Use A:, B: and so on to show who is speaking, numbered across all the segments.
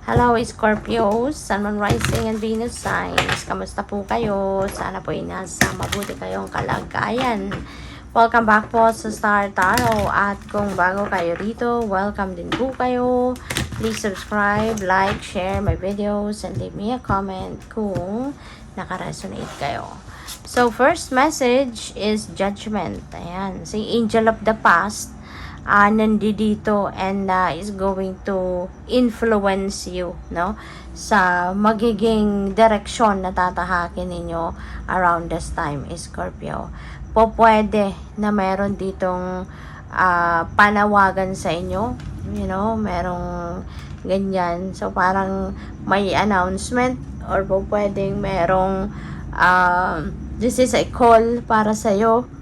A: Hello Scorpios, Sun, Moon, Rising, and Venus signs. Kamusta po kayo? Sana po nasa mabuti kayong kalagayan. Welcome back po sa Star Tarot. At kung bago kayo rito, welcome din po kayo. Please subscribe, like, share my videos, and leave me a comment kung nakaresonate kayo. So, first message is judgment. Ayan, si Angel of the Past nandito and is going to influence you, no? Sa magiging direksyon na tatahakin ninyo around this time, Scorpio. Po pwede na meron ditong panawagan sa inyo, you know, merong ganyan. So, parang may announcement or po pwedeng merong this is a call para sa'yo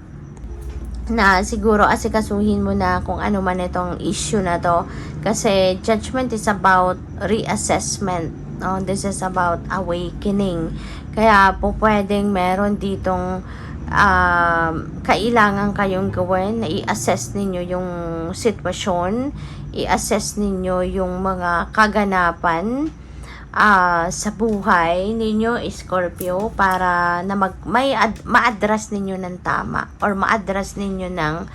A: na siguro asikasuhin mo na kung ano man itong issue na to. Kasi judgment is about reassessment. No? This is about awakening. Kaya po pwedeng meron ditong kailangan kayong gawin na i-assess ninyo yung sitwasyon, i-assess ninyo yung mga kaganapan sa buhay ninyo, Scorpio, para na ma-address ninyo ng tama or ma-address ninyo ng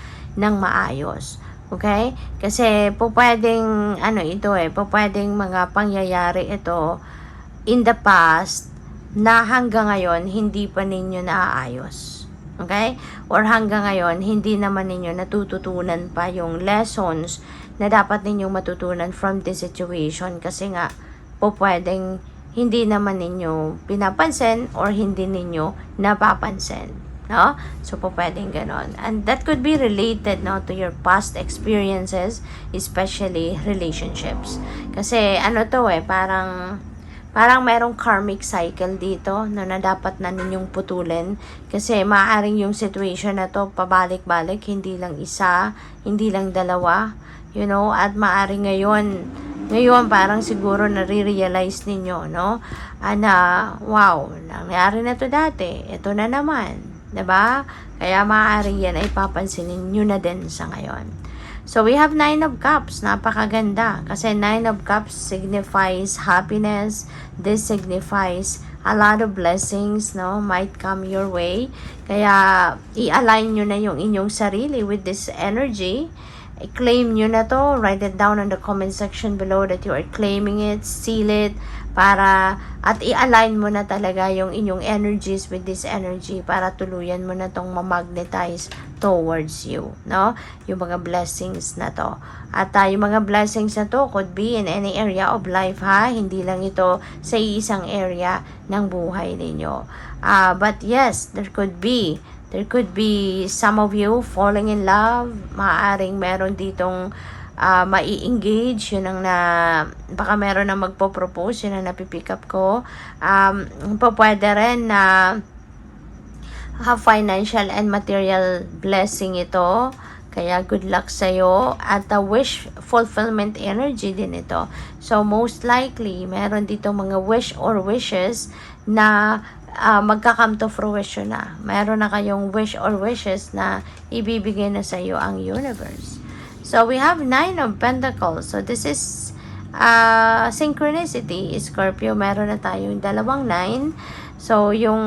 A: maayos. Okay? Kasi po pwedeng po pwedeng mga pangyayari ito in the past na hanggang ngayon hindi pa ninyo naaayos. Okay? Or hanggang ngayon hindi naman ninyo natututunan pa yung lessons na dapat ninyong matutunan from this situation, kasi nga po pwedeng hindi naman ninyo pinapansin or hindi ninyo napapansin, no? So po pwedeng ganon, and that could be related, no, to your past experiences, especially relationships. Kasi parang merong karmic cycle dito, no, na dapat na ninyong putulin, kasi maaaring yung situation na to pabalik-balik, hindi lang isa, hindi lang dalawa, you know, at maaaring ngayon parang siguro nare-realize ninyo, no? Wow, nangyari na to dati. Ito na naman, 'di ba? Kaya maaari yan ay papansinin niyo na din sa ngayon. So we have 9 of Cups. Napakaganda kasi 9 of Cups signifies happiness. This signifies a lot of blessings, no, might come your way. Kaya i-align niyo na yung inyong sarili with this energy. I-claim nyo na to. Write it down in the comment section below that you are claiming it. Seal it. At i-align mo na talaga yung inyong energies with this energy para tuluyan mo na tong ma-magnetize towards you, no? Yung mga blessings na to. At yung mga blessings na to could be in any area of life, ha? Hindi lang ito sa isang area ng buhay ninyo. But yes, there could be some of you falling in love. Maaaring meron ditong mai-engage. Yun ang baka meron na magpo-propose. Yun ang napipick up ko. Pwede rin na have financial and material blessing ito. Kaya good luck sa'yo. At wish fulfillment energy din ito. So most likely, meron dito mga wish or wishes na magka-come to fruition na. Meron na kayong wish or wishes na ibibigay na sa iyo ang universe. So, we have 9 of Pentacles. So, this is synchronicity. Scorpio, meron na tayong dalawang 9. So, yung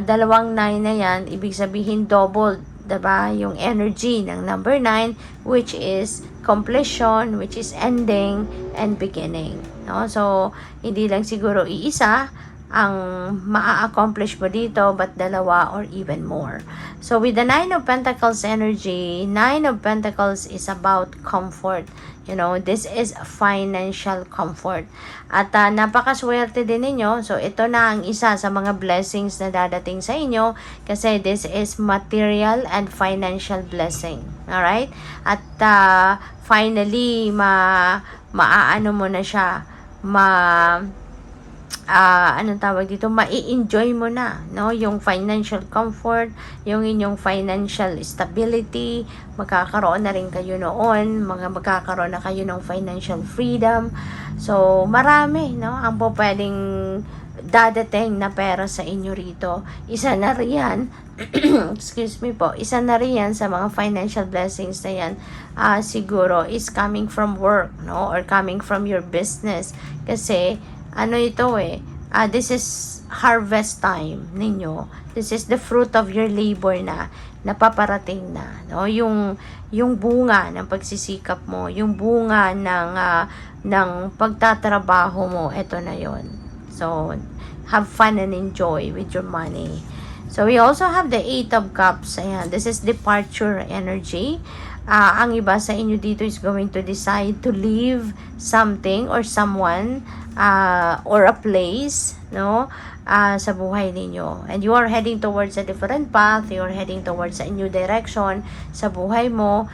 A: dalawang 9 na yan, ibig sabihin double, diba? Yung energy ng number 9, which is completion, which is ending, and beginning. No? So, hindi lang siguro iisa ang maa-accomplish mo dito, but dalawa or even more. So, with the 9 of Pentacles energy, 9 of Pentacles is about comfort. You know, this is financial comfort. At napakaswerte din ninyo. So, ito na ang isa sa mga blessings na dadating sa inyo, kasi this is material and financial blessing. Alright? At finally, maaano mo na siya, mai-enjoy mo na, no, yung financial comfort, yung inyong financial stability, magkakaroon na rin kayo noon, magkakaroon na kayo ng financial freedom. So, marami, no, ang pwedeng dadating na pera sa inyo rito. Isa na riyan, excuse me po, isa na riyan sa mga financial blessings na yan, siguro is coming from work, no? Or coming from your business. Kasi, ano ito this is harvest time ninyo. This is the fruit of your labor na napaparating na, no? Yung bunga ng pagsisikap mo, yung bunga ng pagtatrabaho mo, ito na yon. So, have fun and enjoy with your money. So, we also have the Eight of Cups. Ayan, this is departure energy. Ang iba sa inyo dito is going to decide to leave something or someone or a place, no? Sa buhay ninyo. And you are heading towards a different path. You are heading towards a new direction sa buhay mo.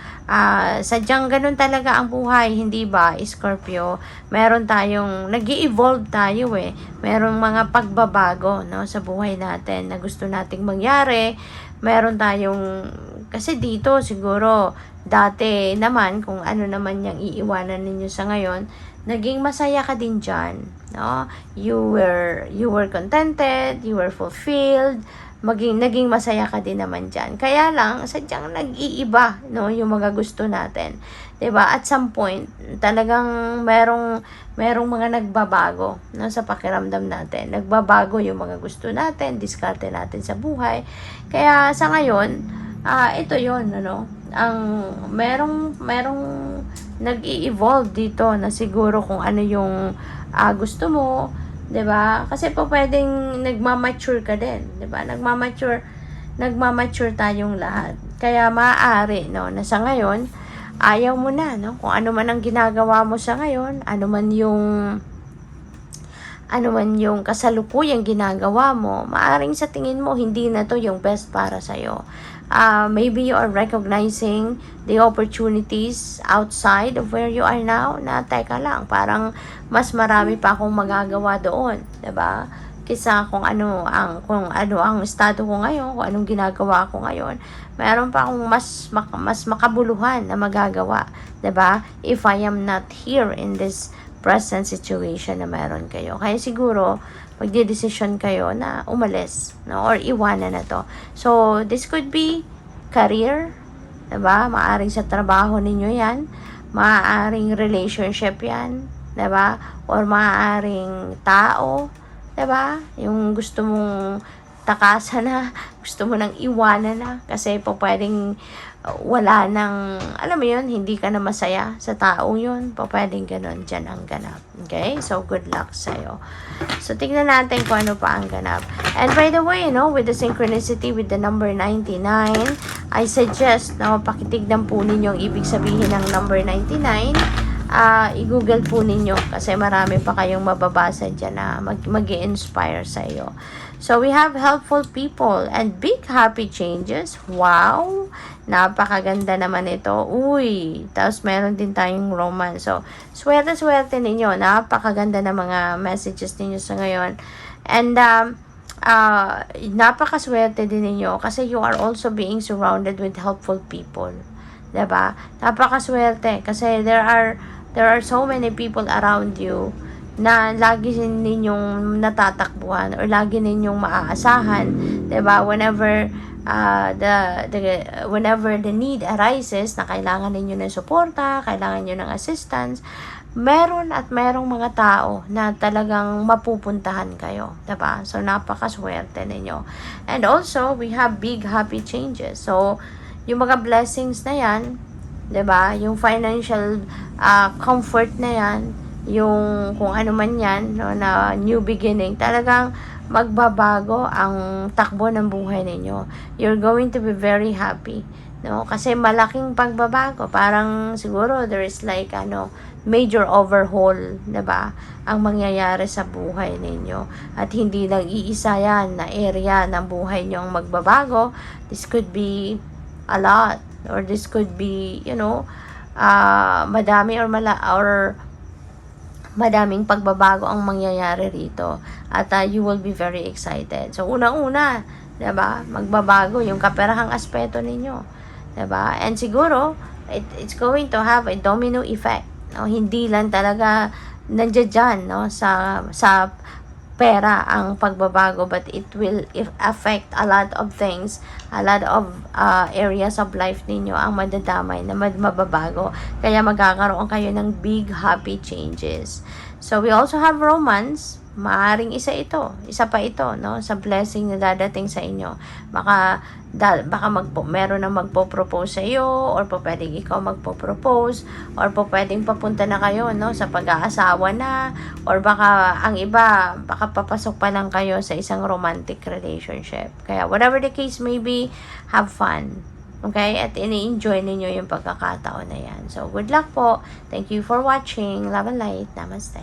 A: Sadyang ganun talaga ang buhay, hindi ba, Scorpio? Meron tayong, nag-i-evolve tayo Merong mga pagbabago, no, sa buhay natin na gusto nating mangyari. Meron tayong, kasi dito siguro, dati naman, kung ano naman yung iiwanan ninyo sa ngayon, naging masaya ka din dyan, no? You were contented, you were fulfilled, naging masaya ka din naman dyan. Kaya lang, sadyang nag-iiba, no, yung mga gusto natin. 'Di ba? At some point, talagang merong mga nagbabago, no, sa pakiramdam natin. Nagbabago yung mga gusto natin, diskarte natin sa buhay. Kaya sa ngayon, ito 'yon, ano, ang merong nag-i-evolve dito na siguro kung ano yung gusto mo, 'di ba? Kasi po pwedeng nagma-mature ka din, 'di ba? Nagma-mature tayong lahat. Kaya maaari, no, na sa ngayon ayaw mo na, no? Kung ano man ang ginagawa mo sa ngayon, ano man yung kasalukuyang ginagawa mo, maaring sa tingin mo hindi na to yung best para sa'yo. Maybe you are recognizing the opportunities outside of where you are now na teka lang, parang mas marami pa akong magagawa doon, 'di ba? Kisa kung ano ang estado ko ngayon, kung anong ginagawa ko ngayon, meron pa akong mas makabuluhan na magagawa, 'di ba? If I am not here in this present situation na meron kayo. Kaya siguro magdedesisyon kayo na umalis, no, or iwanan na to. So, this could be career, 'di ba? Maaring sa trabaho ninyo 'yan, maaring relationship 'yan, 'di ba? Or maaring tao, 'di ba? Yung gusto mong takasan na, gusto mo nang iwanan na kasi po pwedeng wala nang, alam mo yun, hindi ka na masaya sa taong yun, po pwedeng ganun, dyan ang ganap. Okay? So, good luck sa'yo. So, tignan natin kung ano pa ang ganap. And by the way, no, with the synchronicity with the number 99, I suggest na pakitignan po ninyo ang ibig sabihin ng number 99. I-google po ninyo kasi marami pa kayong mababasa dyan na mag-i-inspire sa iyo. So, we have helpful people and big happy changes. Wow! Napakaganda naman ito. Uy! Tapos, meron din tayong romance. So, swerte-swerte ninyo. Napakaganda na mga messages ninyo sa ngayon. And, napakaswerte din ninyo kasi you are also being surrounded with helpful people. Diba? Napakaswerte kasi there are so many people around you na lagi ninyong natatakbuhan or lagi ninyong maaasahan, 'di ba? Whenever whenever the need arises na kailangan ninyo ng suporta, kailangan niyo ng assistance, merong mga tao na talagang mapupuntahan kayo, 'di ba? So napakaswerte ninyo. And also, we have big happy changes. So yung mga blessings na 'yan, 'di ba? Yung financial comfort na 'yan, yung kung ano man yan, no, na new beginning, talagang magbabago ang takbo ng buhay ninyo. You're going to be very happy, no, kasi malaking pagbabago, parang siguro there is like major overhaul, 'di ba, ang mangyayari sa buhay ninyo. At hindi lang iisa yan na area ng buhay nyo ang magbabago. This could be a lot, or this could be, madami or madaming pagbabago ang mangyayari rito. At you will be very excited. So, unang-una, 'di ba? Magbabago yung kaperahang aspeto ninyo, 'di ba? And siguro, it's going to have a domino effect. No? Hindi lang talaga nandiyan, no, sa pera ang pagbabago, but it will affect a lot of things, a lot of areas of life ninyo ang madadamay na mababago. Kaya magkakaroon kayo ng big happy changes. So we also have romance. Maaring isa pa ito, no, sa blessing na dadating sa inyo. Baka meron na magpo-propose sa iyo, or pwedeng ikaw magpo-propose, or pwedeng papunta na kayo, no, sa pag-aasawa na, or baka ang iba, baka papasok pa lang kayo sa isang romantic relationship. Kaya whatever the case may be, have fun. Okay? At ini-enjoy ninyo yung pagkakataon na yan. So, good luck po. Thank you for watching. Love and light. Namaste.